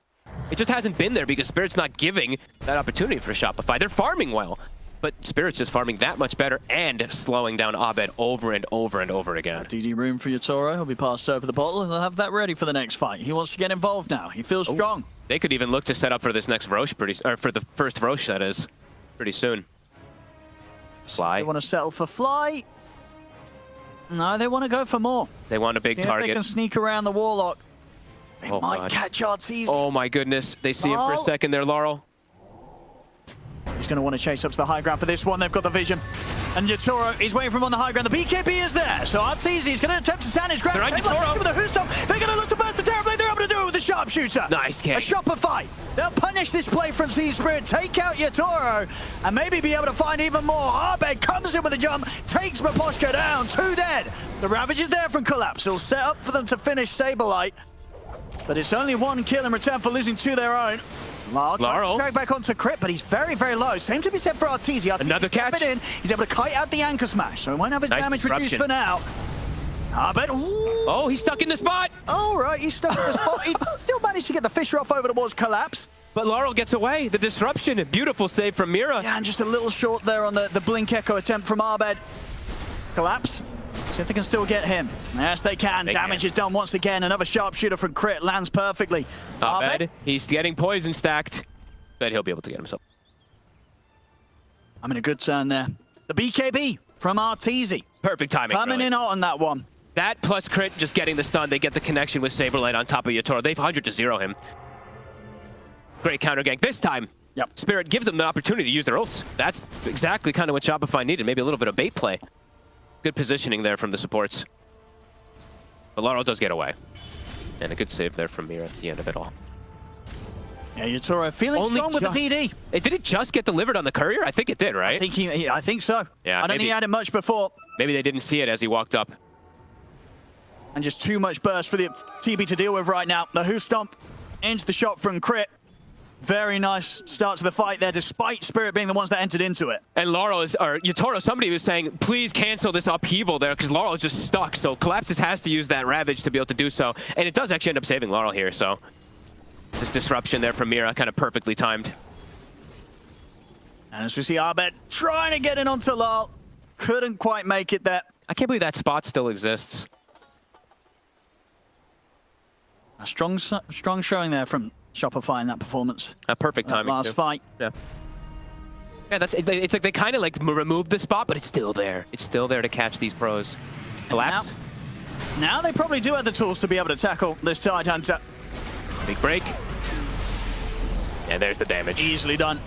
[SPEAKER 9] hasn't been there because Spirit's not giving that opportunity for Shopify. They're farming well. But Spirit's just farming that much better and slowing down Abed over and over and over again.
[SPEAKER 2] DD room for Yatoro. He'll be passed over the bottle and they'll have that ready for the next fight. He wants to get involved now. He feels strong.
[SPEAKER 9] They could even look to set up for this next Roche for the first Roche, that is, pretty soon. Fly.
[SPEAKER 2] They want to settle for Fly. No, they want to go for more.
[SPEAKER 9] They want a big target.
[SPEAKER 2] They can sneak around the Warlock. They
[SPEAKER 9] Oh,
[SPEAKER 2] might
[SPEAKER 9] God.
[SPEAKER 2] catch Arteezy.
[SPEAKER 9] Oh my goodness. They see him for a
[SPEAKER 2] Larl.
[SPEAKER 9] second there, Larl.
[SPEAKER 2] He's going to want to chase up to the high ground for this one. They've got the vision. And Yatoro is waiting for him on the high ground. The BKB is there. So Arteezy is going to attempt to stand his ground.
[SPEAKER 9] They're on
[SPEAKER 2] SabeRlight
[SPEAKER 9] Yatoro.
[SPEAKER 2] with the Who Stomp. They're going to look to burst the TerraBlade. They're able to do it with the sharpshooter.
[SPEAKER 9] Nice kick.
[SPEAKER 2] A Shopify. They'll punish this play from Team Spirit, take out Yatoro, and maybe be able to find even more. Abed comes in with a jump, takes Miposhka down, 2 dead. The Ravage is there from Collapse. It'll set up for them to finish SabeRLight. But it's only 1 kill in return for losing 2 their own. Larl trying to drag back onto Crit, but he's very, very low. Same to be said for Arteezy.
[SPEAKER 9] Another catch.
[SPEAKER 2] In. He's able to kite out the anchor smash, so he won't have his
[SPEAKER 9] Nice
[SPEAKER 2] damage reduced
[SPEAKER 9] disruption.
[SPEAKER 2] for now. Abed,
[SPEAKER 9] Oh, he's stuck in the spot.
[SPEAKER 2] all right, he's stuck in the spot. He still managed to get the Fisher off over towards Collapse.
[SPEAKER 9] But Larl gets away. The disruption. A beautiful save from Mira.
[SPEAKER 2] Yeah, and just a little short there on the Blink Echo attempt from Abed. Collapse. See if they can still get him. Yes, they can. Damage is done once again. Another sharpshooter from Crit lands perfectly.
[SPEAKER 9] Abed, he's getting poison stacked. But he'll be able to get himself.
[SPEAKER 2] I'm in a good turn there. The BKB from Arteezy.
[SPEAKER 9] Perfect timing.
[SPEAKER 2] Coming
[SPEAKER 9] really.
[SPEAKER 2] in hot on that one.
[SPEAKER 9] That plus Crit just getting the stun. They get the connection with SabeRLight on top of Yatoro. They've 100-0 him. Great counter gank. This time, Spirit gives them the opportunity to use their ults. That's exactly kind of what Shopify needed. Maybe a little bit of bait play. Good positioning there from the supports. But Larl does get away. And a good save there from Mira at the end of it all.
[SPEAKER 2] Yeah, Yatoro feeling strong with the DD.
[SPEAKER 9] Did it just get delivered on the courier? I think it did, right?
[SPEAKER 2] I think so.
[SPEAKER 9] Yeah,
[SPEAKER 2] I don't think he had it much before.
[SPEAKER 9] Maybe they didn't see it as he walked up.
[SPEAKER 2] And just too much burst for the TB to deal with right now. The Who Stomp into the shot from Crit. Very nice start to the fight there, despite Spirit being the ones that entered into it.
[SPEAKER 9] And Larl is, or Yatoro, somebody was saying, please cancel this upheaval there, because Larl is just stuck. So Collapses has to use that Ravage to be able to do so. And it does actually end up saving Larl here, so. This disruption there from Mira, kind of perfectly timed.
[SPEAKER 2] And as we see Abed trying to get in onto Larl. Couldn't quite make it there.
[SPEAKER 9] I can't believe that spot still exists.
[SPEAKER 2] A strong showing there from Shopify in that performance.
[SPEAKER 9] A perfect timing
[SPEAKER 2] last
[SPEAKER 9] too.
[SPEAKER 2] fight.
[SPEAKER 9] Yeah. Yeah, it's like they kind of like removed the spot, but it's still there. It's still there to catch these pros. Collapse.
[SPEAKER 2] Now they probably do have the tools to be able to tackle this Tide Hunter.
[SPEAKER 9] Big break. And there's the damage.
[SPEAKER 2] Easily done.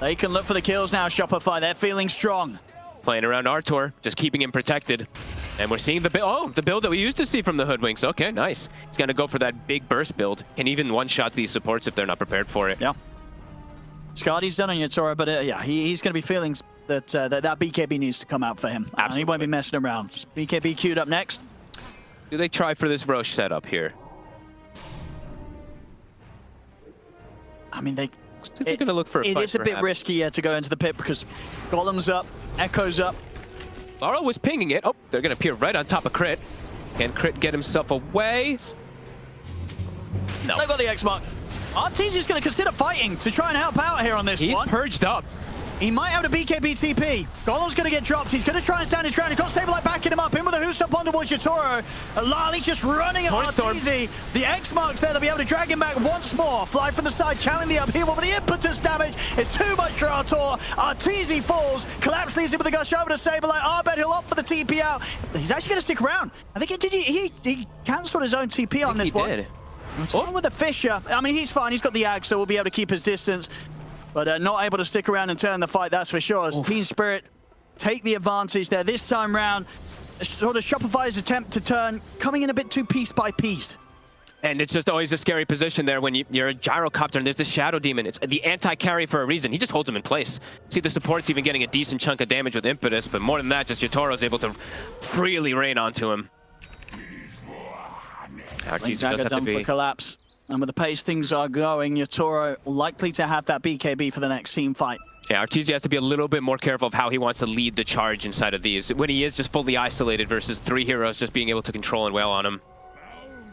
[SPEAKER 2] They can look for the kills now, Shopify. They're feeling strong.
[SPEAKER 9] Playing around Artur, just keeping him protected. And we're seeing the build that we used to see from the Hoodwinks. Okay, nice. He's going to go for that big burst build. Can even one-shot these supports if they're not prepared for it.
[SPEAKER 2] Yeah. Scardy's done on Yatoro, but yeah, he's going to be feeling that that BKB needs to come out for him.
[SPEAKER 9] Absolutely.
[SPEAKER 2] He won't be messing around. BKB queued up next.
[SPEAKER 9] Do they try for this Roche setup here?
[SPEAKER 2] I mean,
[SPEAKER 9] They're going to look for a
[SPEAKER 2] It
[SPEAKER 9] fight
[SPEAKER 2] is a bit
[SPEAKER 9] perhaps.
[SPEAKER 2] risky to go into the pit because Golem's up, Echo's up.
[SPEAKER 9] Larl was pinging it. Oh, they're going to appear right on top of Crit. Can Crit get himself away? No.
[SPEAKER 2] They've got the X-Mark. Arteezy's going to consider fighting to try and help out here on this
[SPEAKER 9] He's
[SPEAKER 2] one.
[SPEAKER 9] purged up.
[SPEAKER 2] He might have a BKB TP. Golem's going to get dropped. He's going to try and stand his ground. He's got SabeRLight backing him up. In with a Who Stomp on towards Yatoro. Larly's just running at Arteezy. The X-Mark's there. They'll be able to drag him back once more. Fly from the side, challenging the upheaval, but the impetus damage is too much for Artur. Arteezy falls. Collapse leads him with a gush over to SabeRLight. Abed, he'll opt for the TP out. He's actually going to stick around. I think he cancelled his own TP on this one.
[SPEAKER 9] He did.
[SPEAKER 2] On with the Fisher. I mean, he's fine. He's got the Ag, so we'll be able to keep his distance. But not able to stick around and turn the fight, that's for sure. As Team Spirit take the advantage there. This time round, sort of Shopify's attempt to turn, coming in a bit too piece by piece.
[SPEAKER 9] And it's just always a scary position there when you're a gyrocopter and there's this Shadow Demon. It's the anti-carry for a reason. He just holds him in place. See the support's even getting a decent chunk of damage with Impetus, but more than that, just Yatoro's able to freely rain onto him. Arteezy does have to
[SPEAKER 2] done
[SPEAKER 9] be...
[SPEAKER 2] for Collapse. And with the pace things are going, Yatoro likely to have that BKB for the next team fight.
[SPEAKER 9] Yeah, Arteezy has to be a little bit more careful of how he wants to lead the charge inside of these. When he is just fully isolated versus 3 heroes just being able to control and wail on him.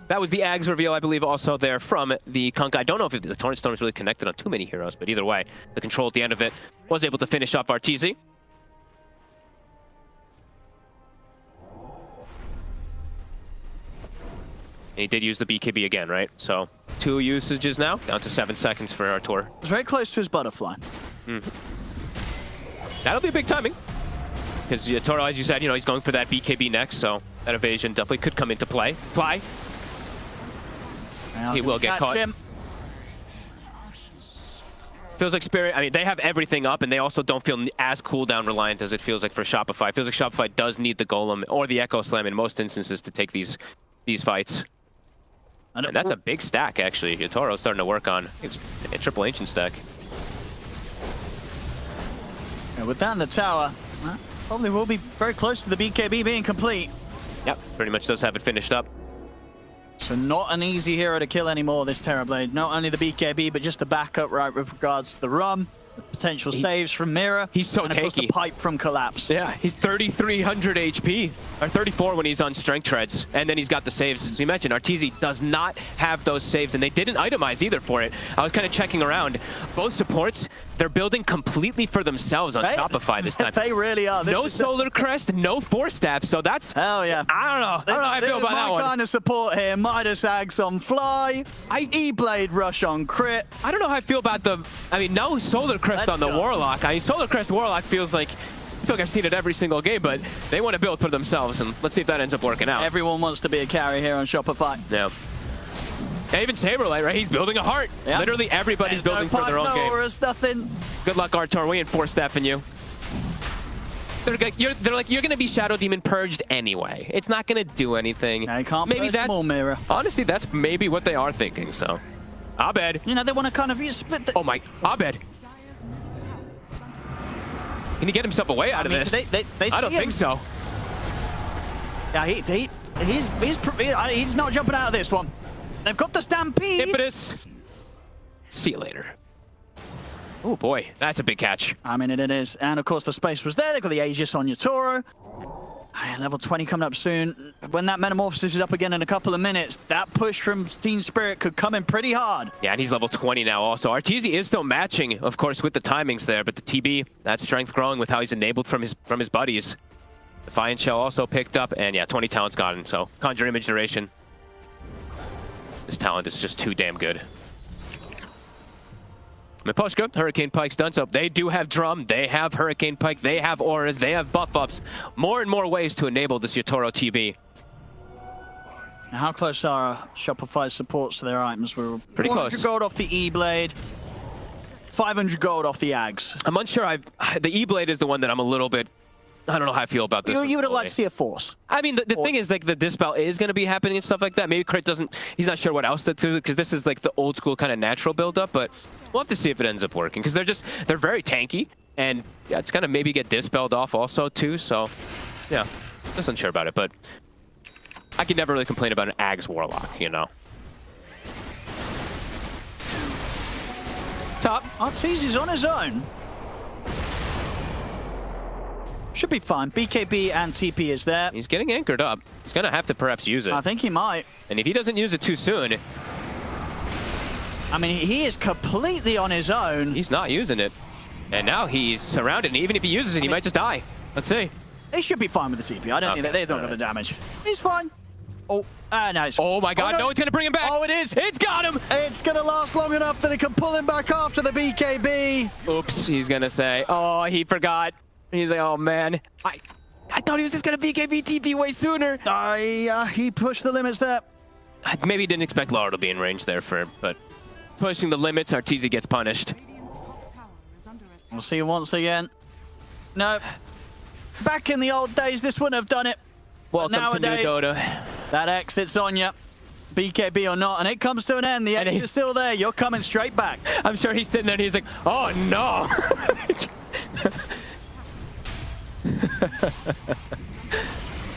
[SPEAKER 9] That was the Ags reveal, I believe, also there from the Kunkka. I don't know if the Torrent Storm is really connected on too many heroes, but either way, the control at the end of it was able to finish off Arteezy. And he did use the BKB again, right? So 2 usages now, down to 7 seconds for Artur.
[SPEAKER 2] It's very close to his butterfly.
[SPEAKER 9] That'll be a big timing. Because Yatoro, as you said, he's going for that BKB next, so that evasion definitely could come into play. Fly. He will get caught.
[SPEAKER 2] Him.
[SPEAKER 9] Feels like Spirit, I mean, they have everything up, and they also don't feel as cooldown reliant as it feels like for Shopify. It feels like Shopify does need the Golem or the Echo Slam in most instances to take these fights. And that's a big stack, actually. Yatoro's starting to work on. It's a triple ancient stack.
[SPEAKER 2] Yeah, with that in the tower, probably will be very close to the BKB being complete.
[SPEAKER 9] Yep, pretty much does have it finished up.
[SPEAKER 2] So not an easy hero to kill anymore, this Terrorblade. Not only the BKB, but just the backup, right, with regards to the Rum, the potential saves from Mira,
[SPEAKER 9] he's so
[SPEAKER 2] and of course the
[SPEAKER 9] tanky.
[SPEAKER 2] pipe from Collapse.
[SPEAKER 9] Yeah, he's 3,300 HP, or 34 when he's on Strength Treads, and then he's got the saves. As we mentioned, Arteezy does not have those saves, and they didn't itemize either for it. I was kind of checking around. Both supports, they're building completely for themselves on Shopify this time.
[SPEAKER 2] They really are.
[SPEAKER 9] No Solar Crest, no Force Staff, so that's...
[SPEAKER 2] Hell yeah.
[SPEAKER 9] I don't know how I feel about that one.
[SPEAKER 2] My kind of support here. Midas Ags on Fly, E-Blade Rush on Crit.
[SPEAKER 9] I don't know how I feel about the... I mean, no Solar Crest on the Warlock. I mean, Solar Crest Warlock feels like... I feel like I've seen it every single game, but they want to build for themselves, and let's see if that ends up working out.
[SPEAKER 2] Everyone wants to be a carry here on Shopify.
[SPEAKER 9] Yeah. Yeah, even SabeRLight, right? He's building a heart. Yep. Literally everybody's building for their own game.
[SPEAKER 2] Auras, nothing.
[SPEAKER 9] Good luck, Artur. We ain't force staffing you. They're like, you're going to be Shadow Demon purged anyway. It's not going to do anything.
[SPEAKER 2] I can't
[SPEAKER 9] maybe that's
[SPEAKER 2] more Mira.
[SPEAKER 9] Honestly, that's maybe what they are thinking, so. Abed.
[SPEAKER 2] You know, they want to kind of split the...
[SPEAKER 9] Oh my, Abed. Can he get himself away out of this? I don't think so.
[SPEAKER 2] Yeah, he's not jumping out of this one. They've got the Stampede.
[SPEAKER 9] Impetus. See you later. Oh boy, that's a big catch.
[SPEAKER 2] I mean, it is. And of course, the space was there. They've got the Aegis on Yatoro. Level 20 coming up soon. When that Metamorphosis is up again in a couple of minutes, that push from Team Spirit could come in pretty hard.
[SPEAKER 9] Yeah, and he's level 20 now also. Arteezy is still matching, of course, with the timings there, but the TB, that strength growing with how he's enabled from his buddies. Defiant Shell also picked up, and yeah, 20 talent's gone, so Conjure Image duration. This talent is just too damn good. Miposhka, Hurricane Pike's done so. They do have Drum, they have Hurricane Pike, they have Auras, they have buff ups. More and more ways to enable this Yatoro TV.
[SPEAKER 2] Now, how close are Shopify's supports to their items? We're
[SPEAKER 9] pretty close.
[SPEAKER 2] 400 gold off the E-Blade, 500 gold off the Ags.
[SPEAKER 9] I'm unsure. The E-Blade is the one that I'm a little bit... I don't know how I feel about this.
[SPEAKER 2] You would have liked to see a Force.
[SPEAKER 9] I mean, the thing is, like, the Dispel is going to be happening and stuff like that. Maybe Crit doesn't... He's not sure what else to do, because this is, like, the old school kind of natural build-up, but we'll have to see if it ends up working, because they're very tanky, and yeah, it's going to maybe get Dispelled off also, too, so yeah, just unsure about it, but I can never really complain about an Ags Warlock, you know. Top.
[SPEAKER 2] Arteezy's on his own. Should be fine. BKB and TP is there.
[SPEAKER 9] He's getting anchored up. He's going to have to perhaps use it.
[SPEAKER 2] I think he might.
[SPEAKER 9] And if he doesn't use it too soon...
[SPEAKER 2] I mean, he is completely on his own.
[SPEAKER 9] He's not using it. And now he's surrounded, and even if he uses it, he might just die. Let's see.
[SPEAKER 2] They should be fine with the TP. I don't think they don't got the damage. He's fine. Oh, nice.
[SPEAKER 9] Oh my god, no, it's going to bring him back.
[SPEAKER 2] Oh, it is.
[SPEAKER 9] It's got him.
[SPEAKER 2] It's going to last long enough that it can pull him back after the BKB.
[SPEAKER 9] Oops, he's going to say, oh, he forgot. He's like, oh man, I thought he was just going to BKB TP way sooner.
[SPEAKER 2] He pushed the limits there.
[SPEAKER 9] Maybe didn't expect Larl to be in range there but pushing the limits, Arteezy gets punished.
[SPEAKER 2] We'll see once again. No. Back in the old days, this wouldn't have done it.
[SPEAKER 9] Welcome to new Dota.
[SPEAKER 2] That exit's on you. BKB or not, and it comes to an end. The exit is still there. You're coming straight back.
[SPEAKER 9] I'm sure he's sitting there and he's like, oh no.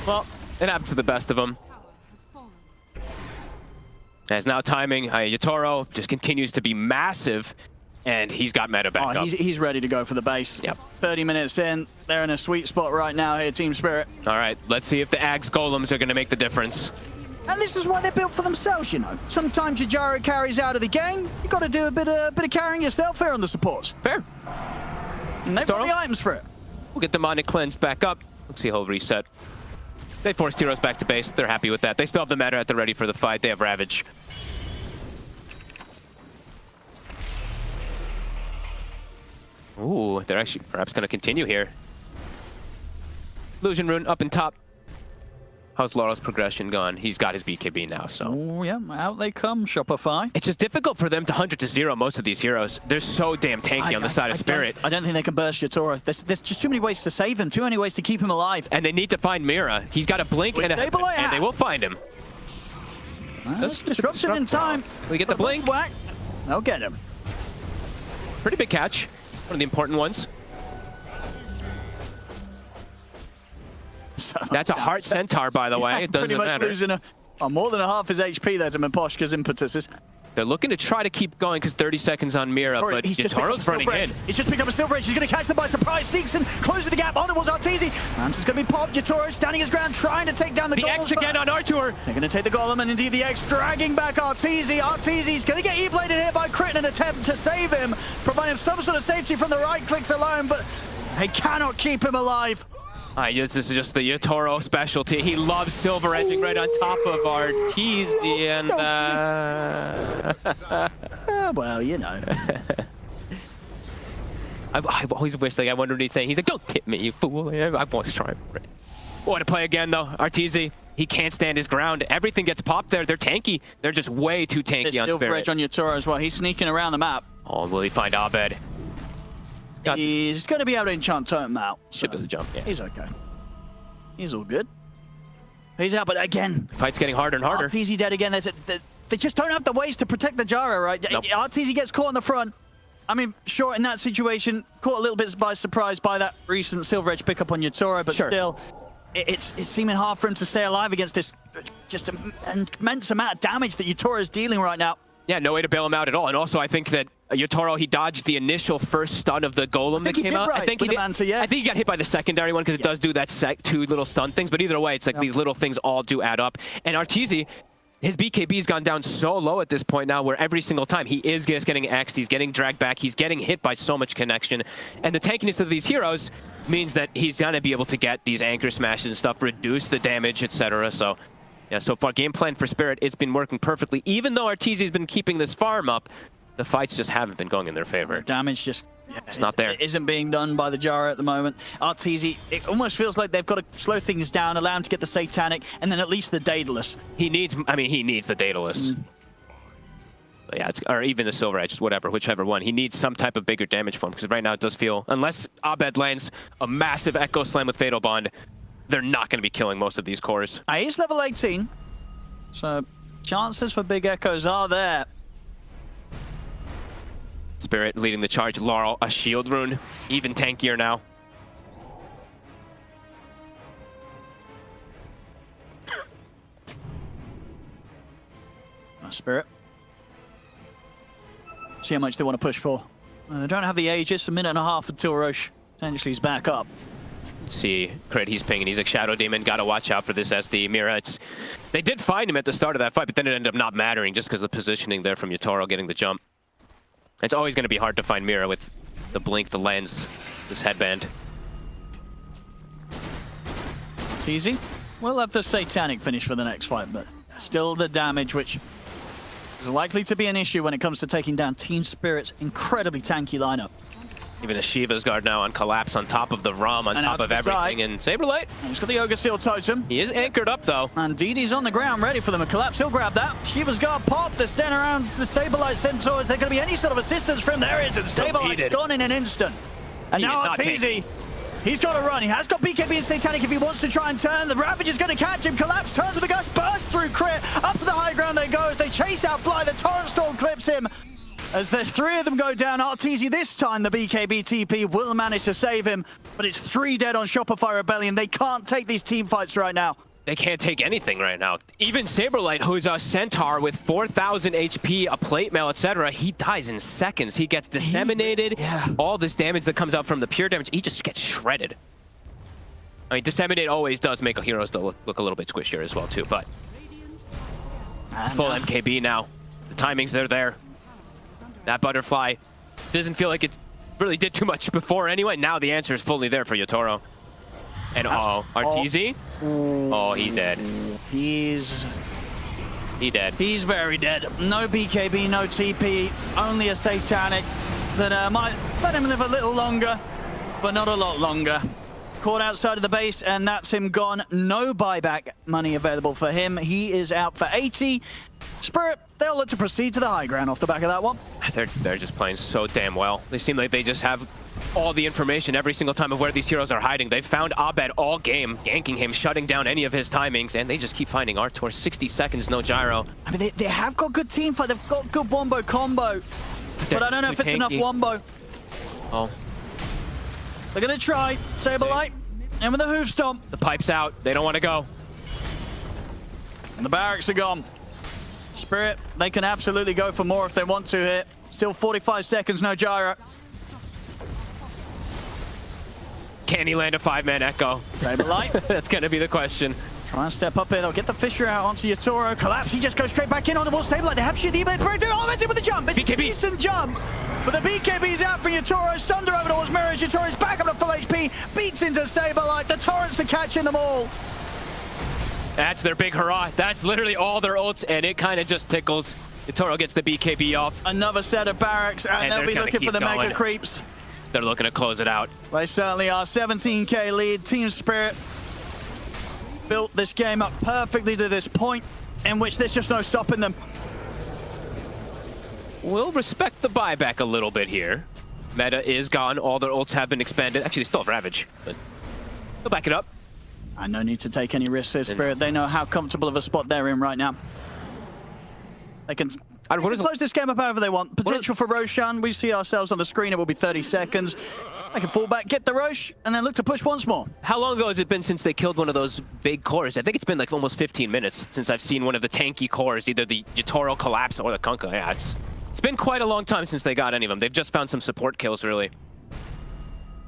[SPEAKER 9] Well, it happened to the best of them. As now timing, Yatoro just continues to be massive, and he's got meta back up.
[SPEAKER 2] He's ready to go for the base.
[SPEAKER 9] Yep.
[SPEAKER 2] 30 minutes in, they're in a sweet spot right now here, Team Spirit.
[SPEAKER 9] All right, let's see if the Ags Golems are going to make the difference.
[SPEAKER 2] And this is why they're built for themselves, you know. Sometimes your gyro carries out of the game. You got to do a bit of carrying yourself here on the supports.
[SPEAKER 9] Fair.
[SPEAKER 2] And they've got the items for it.
[SPEAKER 9] We'll get Demonic Cleansed back up. Let's see he'll reset. They forced heroes back to base. They're happy with that. They still have the meta at the ready for the fight. They have Ravage. Ooh, they're actually perhaps going to continue here. Illusion Rune up in top. How's Larl's progression gone? He's got his BKB now, so.
[SPEAKER 2] Oh, yeah, out they come, Shopify.
[SPEAKER 9] It's just difficult for them to 100-0 most of these heroes. They're so damn tanky on the side of Spirit.
[SPEAKER 2] I don't think they can burst Yatoro. There's just too many ways to save him, too many ways to keep him alive.
[SPEAKER 9] And they need to find Mira. He's got a blink and they will find him.
[SPEAKER 2] That's disruption in time.
[SPEAKER 9] We get the blink.
[SPEAKER 2] Whack. They'll get him.
[SPEAKER 9] Pretty big catch. One of the important ones. That's a heart centaur, by the way. It doesn't
[SPEAKER 2] pretty much
[SPEAKER 9] matter.
[SPEAKER 2] Losing more than a half his HP there to Miposhka's impetuses.
[SPEAKER 9] They're looking to try to keep going because 30 seconds on Mira, but Yatoro's running in.
[SPEAKER 2] He's just picked up a still bridge. He's going to catch them by surprise. Sneaks in, closes the gap on towards Arteezy. Mantis going to be popped. Yatoro standing his ground, trying to take down the golems.
[SPEAKER 9] X again on Artur.
[SPEAKER 2] They're going to take the golem, and indeed the X dragging back Arteezy. Arteezy's going to get E-bladed here by Crit in an attempt to save him, providing him some sort of safety from the right clicks alone, but they cannot keep him alive.
[SPEAKER 9] This is just the Yatoro specialty. He loves silver edging right on top of Arteezy, and
[SPEAKER 2] well, you know.
[SPEAKER 9] I've always wished, like, I wonder what he's saying. He's like, don't tip me, you fool. I was trying. Want to play again, though. Arteezy, he can't stand his ground. Everything gets popped there. They're tanky. They're just way too tanky on
[SPEAKER 2] Silver
[SPEAKER 9] Spirit.
[SPEAKER 2] edge on Yatoro as well. He's sneaking around the map.
[SPEAKER 9] Oh, will he find Abed?
[SPEAKER 2] He's going to be able to enchant Totem out.
[SPEAKER 9] Should be able to jump, yeah.
[SPEAKER 2] He's okay. He's all good. He's out, but again...
[SPEAKER 9] The fight's getting harder and harder.
[SPEAKER 2] Arteezy dead again. They just don't have the ways to protect the gyro, right?
[SPEAKER 9] Nope.
[SPEAKER 2] Arteezy gets caught in the front. I mean, sure, in that situation, caught a little bit by surprise by that recent silver edge pickup on Yatoro, but still, it's seeming hard for him to stay alive against this just immense amount of damage that Yatoro is dealing right now.
[SPEAKER 9] Yeah, no way to bail him out at all. And also, I think that Yatoro, he dodged the initial first stun of the golem that came out.
[SPEAKER 2] I think he did. I
[SPEAKER 9] think he got hit by the secondary one because it does do that two little stun things. But either way, it's like these little things all do add up. And Arteezy, his BKB's gone down so low at this point now where every single time he is just getting X'd, he's getting dragged back, he's getting hit by so much connection. And the tankiness of these heroes means that he's going to be able to get these anchor smashes and stuff, reduce the damage, etc. So, yeah, so far, game plan for Spirit, it's been working perfectly. Even though Arteezy's been keeping this farm up, the fights just haven't been going in their favor.
[SPEAKER 2] Damage just...
[SPEAKER 9] it's not there.
[SPEAKER 2] It isn't being done by the gyro at the moment. Arteezy, it almost feels like they've got to slow things down, allow him to get the Satanic, and then at least the Daedalus.
[SPEAKER 9] He needs the Daedalus. But yeah, or even the Silver Edge, whatever, whichever one. He needs some type of bigger damage for him, because right now it does feel, unless Abed lands a massive Echo Slam with Fatal Bond, they're not going to be killing most of these cores.
[SPEAKER 2] He's level 18, so chances for big echoes are there.
[SPEAKER 9] Spirit leading the charge. Larl, a shield rune, even tankier now.
[SPEAKER 2] Spirit. See how much they want to push for. They don't have the Aegis, a minute and a half until Roche potentially is back up.
[SPEAKER 9] See, Crit, he's pinging. He's like, Shadow Demon, gotta watch out for this SD. Mira, they did find him at the start of that fight, but then it ended up not mattering just because of the positioning there from Yatoro getting the jump. It's always going to be hard to find Mira with the blink, the lens, this headband.
[SPEAKER 2] It's easy. We'll have the Satanic finish for the next fight, but still the damage, which is likely to be an issue when it comes to taking down Team Spirit's incredibly tanky lineup.
[SPEAKER 9] Even a Shiva's Guard now on collapse on top of the Rum, on top of everything, and SabeRLight.
[SPEAKER 2] He's got the Ogre Seal Totem.
[SPEAKER 9] He is anchored up, though.
[SPEAKER 2] And DD's on the ground, ready for them to collapse. He'll grab that. Shiva's Guard pop. They're standing around the SabeRLight Centaur. Is there going to be any sort of assistance from there? Isn't. SabeRLight's gone in an instant. And now Arteezy, he's got to run. He has got BKB and Satanic if he wants to try and turn. The Ravage is going to catch him. Collapse, turns with a gust, burst through Crit. Up to the high ground they go as they chase out Fly. The Torrent Storm clips him. As the three of them go down, Arteezy this time, the BKB TP will manage to save him, but it's 3 dead on Shopify Rebellion. They can't take these team fights right now.
[SPEAKER 9] They can't take anything right now. Even SabeRLight, who's a Centaur with 4,000 HP, a plate mail, etc., he dies in seconds. He gets disseminated. All this damage that comes out from the pure damage, he just gets shredded. I mean, Disseminate always does make heroes look a little bit squishier as well, too, but full MKB now. The timings, they're there. That butterfly doesn't feel like it really did too much before anyway. Now the answer is fully there for Yatoro. And Arteezy? Oh, he's dead.
[SPEAKER 2] He's
[SPEAKER 9] dead.
[SPEAKER 2] He's very dead. No BKB, no TP, only a Satanic that might let him live a little longer, but not a lot longer. Caught outside of the base, and that's him gone. No buyback money available for him. He is out for 80. Spirit, they'll look to proceed to the high ground off the back of that one.
[SPEAKER 9] They're just playing so damn well. They seem like they just have all the information every single time of where these heroes are hiding. They've found Abed all game, ganking him, shutting down any of his timings, and they just keep finding Artur. 60 seconds, no gyro.
[SPEAKER 2] I mean, they have got good team fight. They've got good wombo combo. But I don't know if it's enough wombo.
[SPEAKER 9] Oh.
[SPEAKER 2] They're going to try. SabeRLight in with a hoof stomp.
[SPEAKER 9] The pipe's out. They don't want to go.
[SPEAKER 2] And the barracks are gone. Spirit, they can absolutely go for more if they want to here. Still 45 seconds, no gyro.
[SPEAKER 9] Can he land a 5-man echo?
[SPEAKER 2] SabeRLight.
[SPEAKER 9] That's going to be the question.
[SPEAKER 2] Try and step up here. They'll get the Fisher out onto Yatoro. Collapse. He just goes straight back in on the wall. SabeRLight. They have shit. Abed. Oh, that's it with the jump. It's a decent jump. But the BKB's out for Yatoro. Thunder over towards Mira. Yatoro's back up to full HP. Beats into SabeRLight. The torrents are catching them all.
[SPEAKER 9] That's their big hurrah. That's literally all their ults, and it kind of just tickles. Yatoro gets the BKB off.
[SPEAKER 2] Another set of barracks, and they'll be looking for the mega creeps.
[SPEAKER 9] They're looking to close it out.
[SPEAKER 2] They certainly are. 17k lead. Team Spirit built this game up perfectly to this point in which there's just no stopping them.
[SPEAKER 9] We'll respect the buyback a little bit here. Meta is gone. All their ults have been expanded. Actually, they still have Ravage, but they'll back it up.
[SPEAKER 2] And no need to take any risks here, Spirit. They know how comfortable of a spot they're in right now. They can close this game up however they want. Potential for Roshan. We see ourselves on the screen. It will be 30 seconds. They can fall back, get the Rosh, and then look to push once more.
[SPEAKER 9] How long ago has it been since they killed one of those big cores? I think it's been like almost 15 minutes since I've seen one of the tanky cores, either the Yatoro Collapse or the Kunkka. Yeah, it's been quite a long time since they got any of them. They've just found some support kills, really.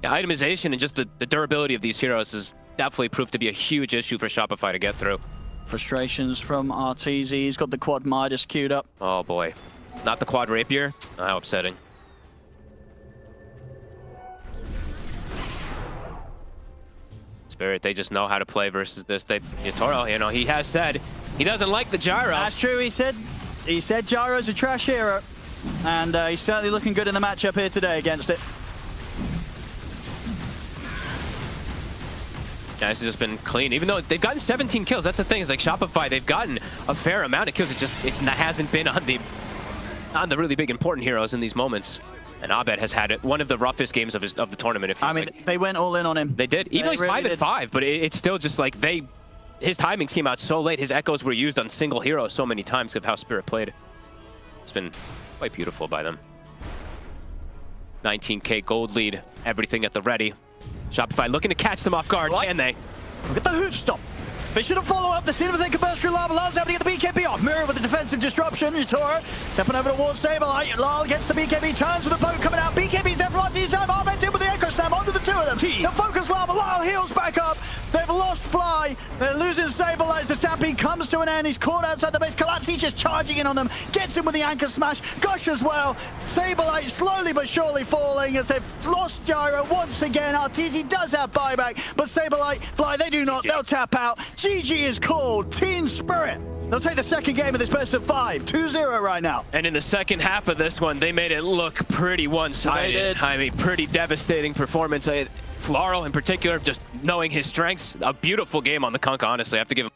[SPEAKER 9] Yeah, itemization and just the durability of these heroes has definitely proved to be a huge issue for Shopify to get through.
[SPEAKER 2] Frustrations from Arteezy. He's got the quad Midas queued up.
[SPEAKER 9] Oh boy. Not the quad rapier? Oh, how upsetting. Spirit, they just know how to play versus this. Yatoro, you know, he has said he doesn't like the gyro.
[SPEAKER 2] That's true, he said gyro's a trash hero. And he's certainly looking good in the matchup here today against it.
[SPEAKER 9] Yeah, this has just been clean. Even though they've gotten 17 kills, that's the thing. It's like Shopify, they've gotten a fair amount of kills. It hasn't been on the really big important heroes in these moments. And Abed has had one of the roughest games of the tournament.
[SPEAKER 2] I mean, they went all in on him.
[SPEAKER 9] They did. Even though he's really 5-5, but it's still just like his timings came out so late. His echoes were used on single heroes so many times of how Spirit played. It's been quite beautiful by them. 19k gold lead, everything at the ready. Shopify looking to catch them off guard, can they?
[SPEAKER 2] Look at the hoof stop. Fisher to follow up. The scene of the burst through Larl. Larl's able to get the BKB off. Mira with the defensive disruption. Yatoro stepping over towards SabeRLight. Larl gets the BKB, turns with the boat coming out. BKB's there for lots of time. Abed's in with the Echo Slam onto the two of them. They'll focus Larl, but Larl heals back up. They've lost Fly. They're losing SabeRLight. The Stampede comes to an end. He's caught outside the base. Collapse. He's just charging in on them. Gets him with the anchor smash. Gosh as well. SabeRLight slowly but surely falling as they've lost Gyro once again. Arteezy does have buyback, but SabeRLight, Fly, they do not. They'll tap out. GG is called. Team Spirit. They'll take the second game of this best of 5. 2-0 right now.
[SPEAKER 9] And in the second half of this one, they made it look pretty one-sided. I mean, pretty devastating performance. Larl in particular, just knowing his strengths. A beautiful game on the Kunkka, honestly. I have to give him